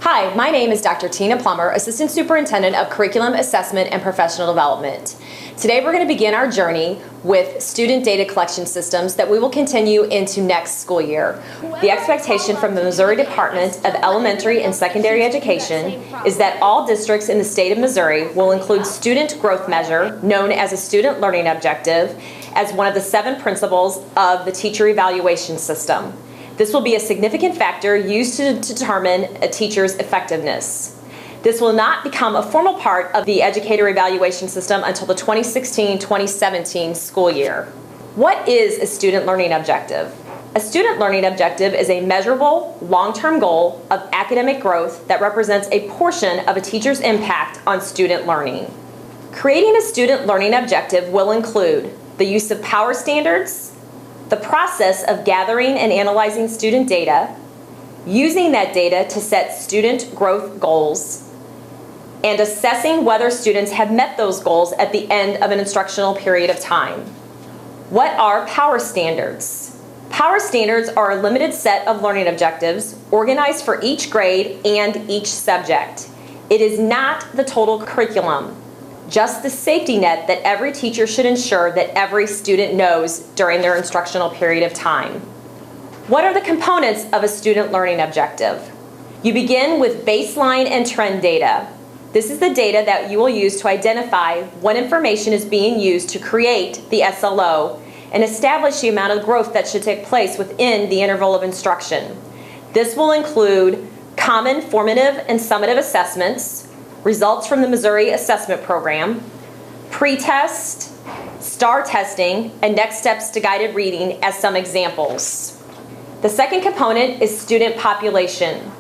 Hi, my name is Dr. Tina Plummer, Assistant Superintendent of Curriculum Assessment and Professional Development. Today we're going to begin our journey with student data collection systems that we will continue into next school year. The expectation from the Missouri Department of Elementary and Secondary Education is that all districts in the state of Missouri will include student growth measure, known as a student learning objective, as one of the 7 principles of the teacher evaluation system. This will be a significant factor used to determine a teacher's effectiveness. This will not become a formal part of the educator evaluation system until the 2016-2017 school year. What is a student learning objective? A student learning objective is a measurable, long-term goal of academic growth that represents a portion of a teacher's impact on student learning. Creating a student learning objective will include the use of power standards, the process of gathering and analyzing student data, using that data to set student growth goals, and assessing whether students have met those goals at the end of an instructional period of time. What are power standards? Power standards are a limited set of learning objectives organized for each grade and each subject. It is not the total curriculum, just the safety net that every teacher should ensure that every student knows during their instructional period of time. What are the components of a student learning objective? You begin with baseline and trend data. This is the data that you will use to identify what information is being used to create the SLO and establish the amount of growth that should take place within the interval of instruction. This will include common formative and summative assessments, results from the Missouri Assessment Program, pre-test, STAR testing, and next steps to guided reading as some examples. The second component is student population.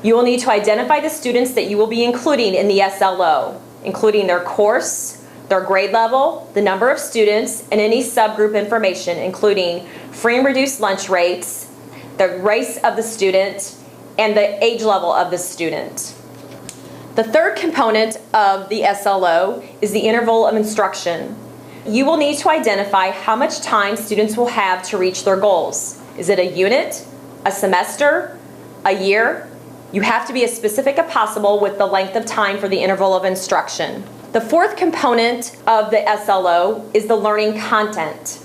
You will need to identify the students that you will be including in the SLO, including their course, their grade level, the number of students, and any subgroup information, including free and reduced lunch rates, the race of the student, and the age level of the student. The third component of the SLO is the interval of instruction. You will need to identify how much time students will have to reach their goals. Is it a unit, a semester, a year? You have to be as specific as possible with the length of time for the interval of instruction. The fourth component of the SLO is the learning content.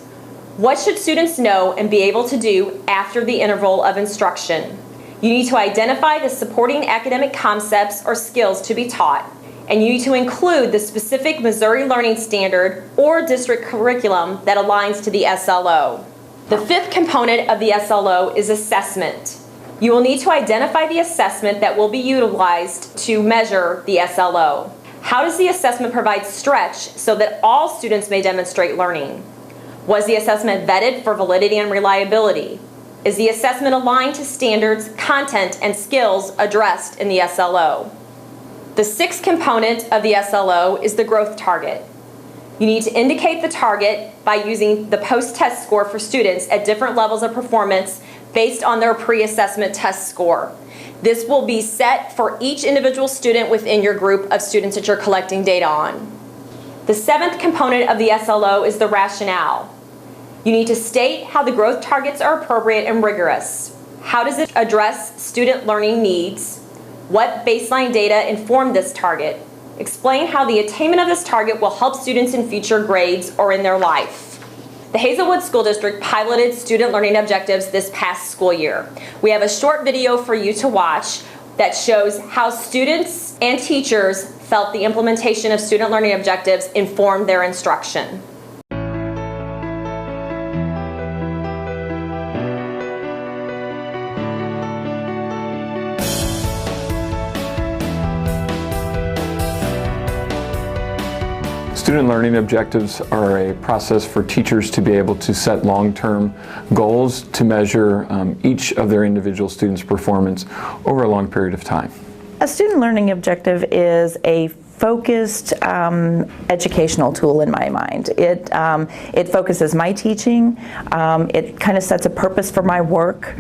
What should students know and be able to do after the interval of instruction? You need to identify the supporting academic concepts or skills to be taught, and you need to include the specific Missouri Learning Standard or district curriculum that aligns to the SLO. The fifth component of the SLO is assessment. You will need to identify the assessment that will be utilized to measure the SLO. How does the assessment provide stretch so that all students may demonstrate learning? Was the assessment vetted for validity and reliability? Is the assessment aligned to standards, content, and skills addressed in the SLO? The sixth component of the SLO is the growth target. You need to indicate the target by using the post-test score for students at different levels of performance based on their pre-assessment test score. This will be set for each individual student within your group of students that you're collecting data on. The seventh component of the SLO is the rationale. You need to state how the growth targets are appropriate and rigorous. How does it address student learning needs? What baseline data inform this target? Explain how the attainment of this target will help students in future grades or in their life. The Hazelwood School District piloted student learning objectives this past school year. We have a short video for you to watch that shows how students and teachers felt the implementation of student learning objectives informed their instruction. Student learning objectives are a process for teachers to be able to set long-term goals to measure each of their individual students' performance over a long period of time. A student learning objective is a focused educational tool in my mind. It focuses my teaching. It kind of sets a purpose for my work,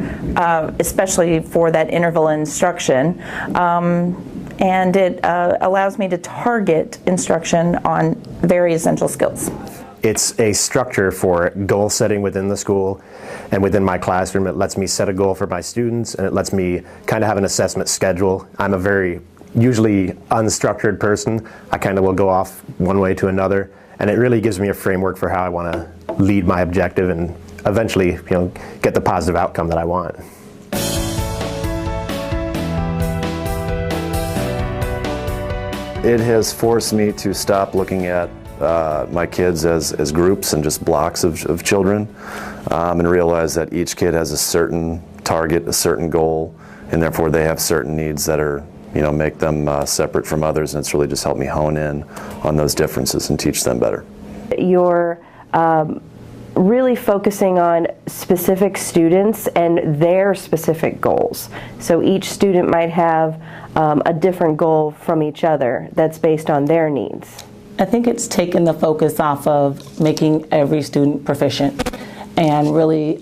especially for that interval instruction. And it allows me to target instruction on very essential skills. It's a structure for goal setting within the school and within my classroom. It lets me set a goal for my students, and it lets me kind of have an assessment schedule. I'm a very usually unstructured person. I kind of will go off one way to another, and it really gives me a framework for how I want to lead my objective and eventually, get the positive outcome that I want. It has forced me to stop looking at my kids as groups and just blocks of children, and realize that each kid has a certain target, a certain goal, and therefore they have certain needs that are, make them separate from others, and it's really just helped me hone in on those differences and teach them better. You're really focusing on specific students and their specific goals. So each student might have a different goal from each other that's based on their needs. I think it's taken the focus off of making every student proficient and really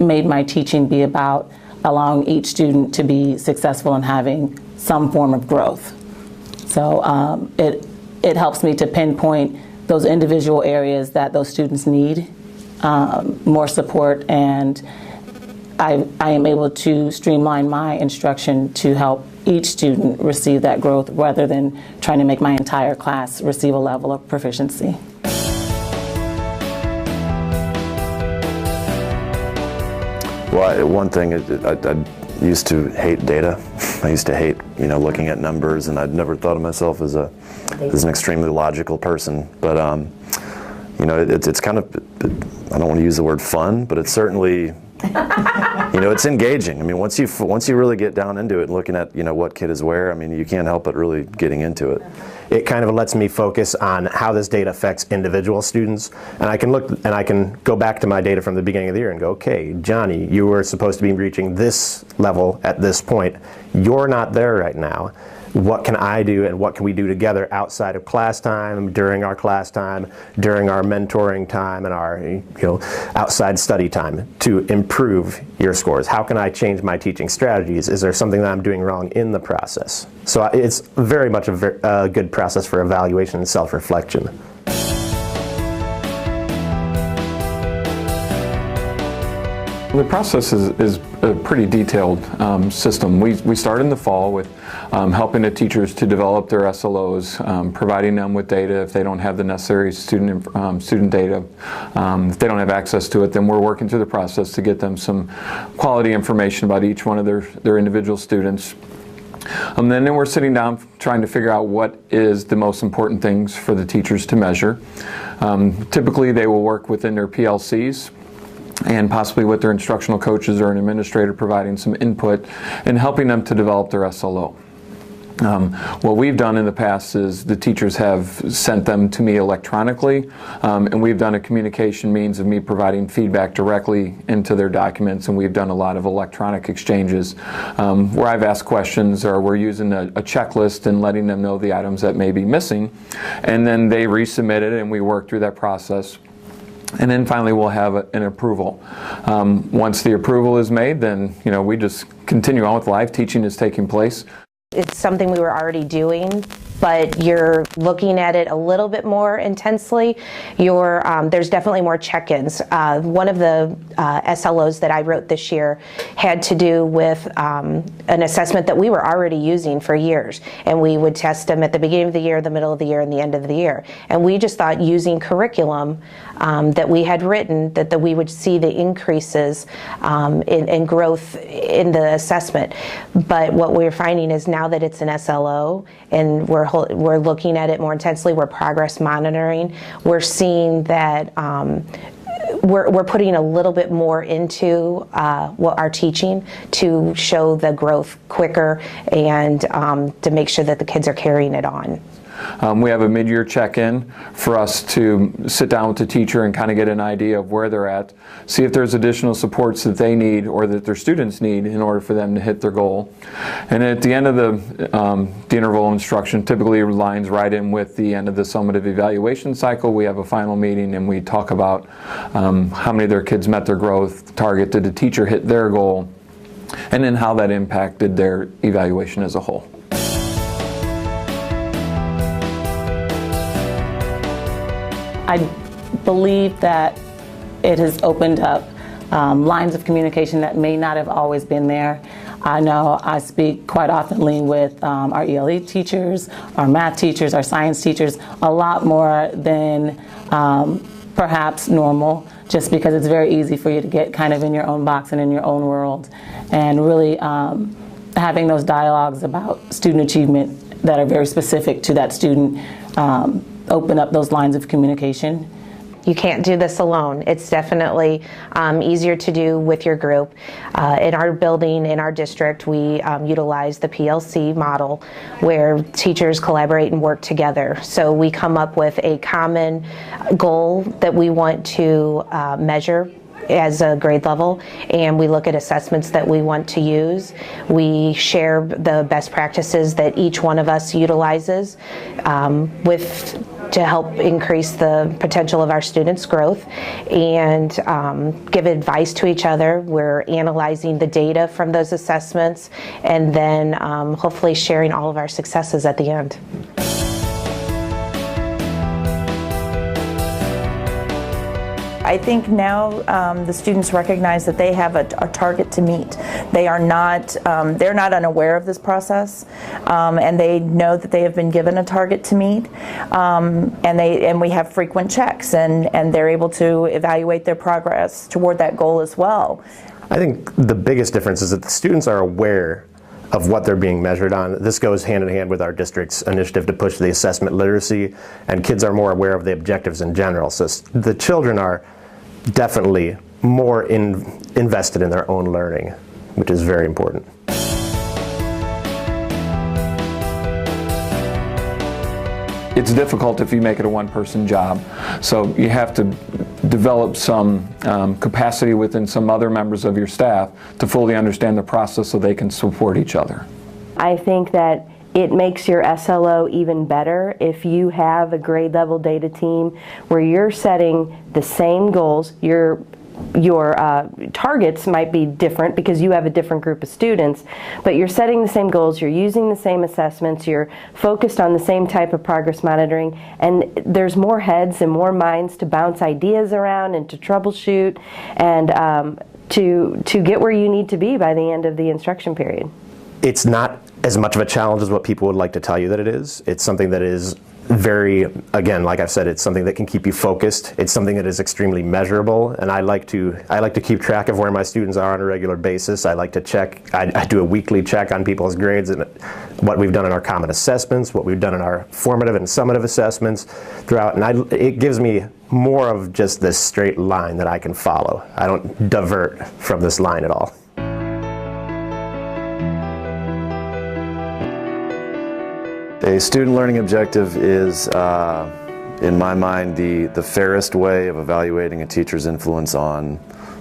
made my teaching be about allowing each student to be successful in having some form of growth. So it helps me to pinpoint those individual areas that those students need more support, and I am able to streamline my instruction to help each student receive that growth rather than trying to make my entire class receive a level of proficiency. Well, one thing, I used to hate data. I used to hate, looking at numbers, and I'd never thought of myself as an extremely logical person. But it's kind of, I don't want to use the word fun, but it's certainly, it's engaging. I mean, once you really get down into it and looking at, what kid is where, I mean, you can't help but really getting into it. It kind of lets me focus on how this data affects individual students, and I can look and I can go back to my data from the beginning of the year and go, okay, Johnny, you were supposed to be reaching this level at this point. You're not there right now. What can I do, and what can we do together outside of class time, during our class time, during our mentoring time, and our outside study time to improve your scores? How can I change my teaching strategies? Is there something that I'm doing wrong in the process? So it's very much a good process for evaluation and self-reflection. The process is a pretty detailed system. We start in the fall with helping the teachers to develop their SLOs, providing them with data if they don't have the necessary student data. If they don't have access to it, then we're working through the process to get them some quality information about each one of their individual students. Then we're sitting down trying to figure out what is the most important things for the teachers to measure. Typically they will work within their PLCs, and possibly with their instructional coaches or an administrator providing some input and helping them to develop their SLO. What we've done in the past is the teachers have sent them to me electronically, and we've done a communication means of me providing feedback directly into their documents, and we've done a lot of electronic exchanges where I've asked questions, or we're using a checklist and letting them know the items that may be missing, and then they resubmit it and we work through that process. And then finally we'll have an approval. Once the approval is made, then we just continue on with live teaching is taking place. It's something we were already doing, but you're looking at it a little bit more intensely. There's definitely more check-ins. One of the SLOs that I wrote this year had to do with an assessment that we were already using for years, and we would test them at the beginning of the year, the middle of the year, and the end of the year. And we just thought using curriculum that we had written that we would see the increases in growth in the assessment. But what we're finding is now that it's an SLO and we're looking at it more intensely, we're progress monitoring, we're seeing that we're putting a little bit more into what our teaching to show the growth quicker and to make sure that the kids are carrying it on. We have a mid-year check-in for us to sit down with the teacher and kind of get an idea of where they're at, see if there's additional supports that they need or that their students need in order for them to hit their goal. And at the end of the interval instruction typically lines right in with the end of the summative evaluation cycle. We have a final meeting and we talk about how many of their kids met their growth target, did the teacher hit their goal, and then how that impacted their evaluation as a whole. I believe that it has opened up lines of communication that may not have always been there. I know I speak quite oftenly with our ELE teachers, our math teachers, our science teachers, a lot more than perhaps normal, just because it's very easy for you to get kind of in your own box and in your own world. And really having those dialogues about student achievement that are very specific to that student open up those lines of communication. You can't do this alone. It's definitely easier to do with your group. In our building, in our district, we utilize the PLC model where teachers collaborate and work together. So we come up with a common goal that we want to measure as a grade level, and we look at assessments that we want to use. We share the best practices that each one of us utilizes to help increase the potential of our students' growth, and give advice to each other. We're analyzing the data from those assessments, and then hopefully sharing all of our successes at the end. I think now the students recognize that they have a target to meet. They are not, they're not unaware of this process, and they know that they have been given a target to meet, and we have frequent checks, and they're able to evaluate their progress toward that goal as well. I think the biggest difference is that the students are aware of what they're being measured on. This goes hand in hand with our district's initiative to push the assessment literacy, and kids are more aware of the objectives in general. So the children are definitely more invested in their own learning, which is very important. It's difficult if you make it a one-person job, so you have to develop some capacity within some other members of your staff to fully understand the process so they can support each other. I think that it makes your SLO even better if you have a grade level data team where you're setting the same goals. Your targets might be different because you have a different group of students, but you're setting the same goals, you're using the same assessments, you're focused on the same type of progress monitoring, and there's more heads and more minds to bounce ideas around and to troubleshoot and to get where you need to be by the end of the instruction period. It's not as much of a challenge as what people would like to tell you that it is. It's something that is very, again, like I've said, it's something that can keep you focused. It's something that is extremely measurable, and I like to keep track of where my students are on a regular basis. I like to check, I do a weekly check on people's grades and what we've done in our common assessments, what we've done in our formative and summative assessments throughout, and it gives me more of just this straight line that I can follow. I don't divert from this line at all. A student learning objective is, in my mind, the fairest way of evaluating a teacher's influence on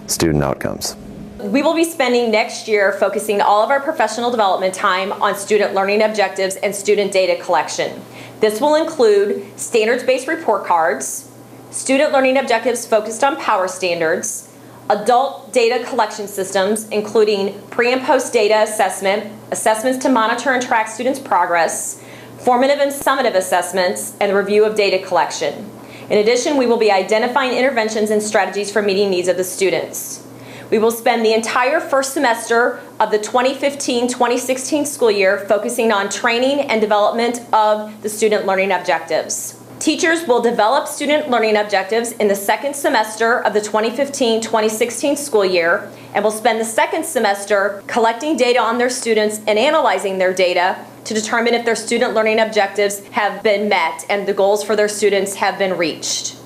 student outcomes. We will be spending next year focusing all of our professional development time on student learning objectives and student data collection. This will include standards-based report cards, student learning objectives focused on power standards, adult data collection systems, including pre- and post-data assessment, assessments to monitor and track students' progress, formative and summative assessments, and the review of data collection. In addition, we will be identifying interventions and strategies for meeting needs of the students. We will spend the entire first semester of the 2015-2016 school year focusing on training and development of the student learning objectives. Teachers will develop student learning objectives in the second semester of the 2015-2016 school year and will spend the second semester collecting data on their students and analyzing their data to determine if their student learning objectives have been met and the goals for their students have been reached.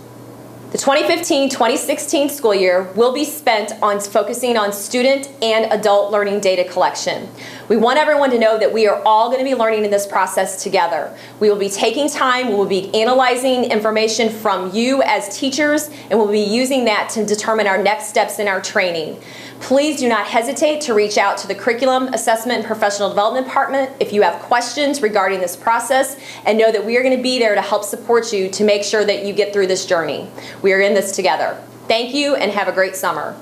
The 2015-2016 school year will be spent on focusing on student and adult learning data collection. We want everyone to know that we are all going to be learning in this process together. We will be taking time, we will be analyzing information from you as teachers, and we'll be using that to determine our next steps in our training. Please do not hesitate to reach out to the Curriculum, Assessment, and Professional Development Department if you have questions regarding this process, and know that we are going to be there to help support you to make sure that you get through this journey. We are in this together. Thank you and have a great summer.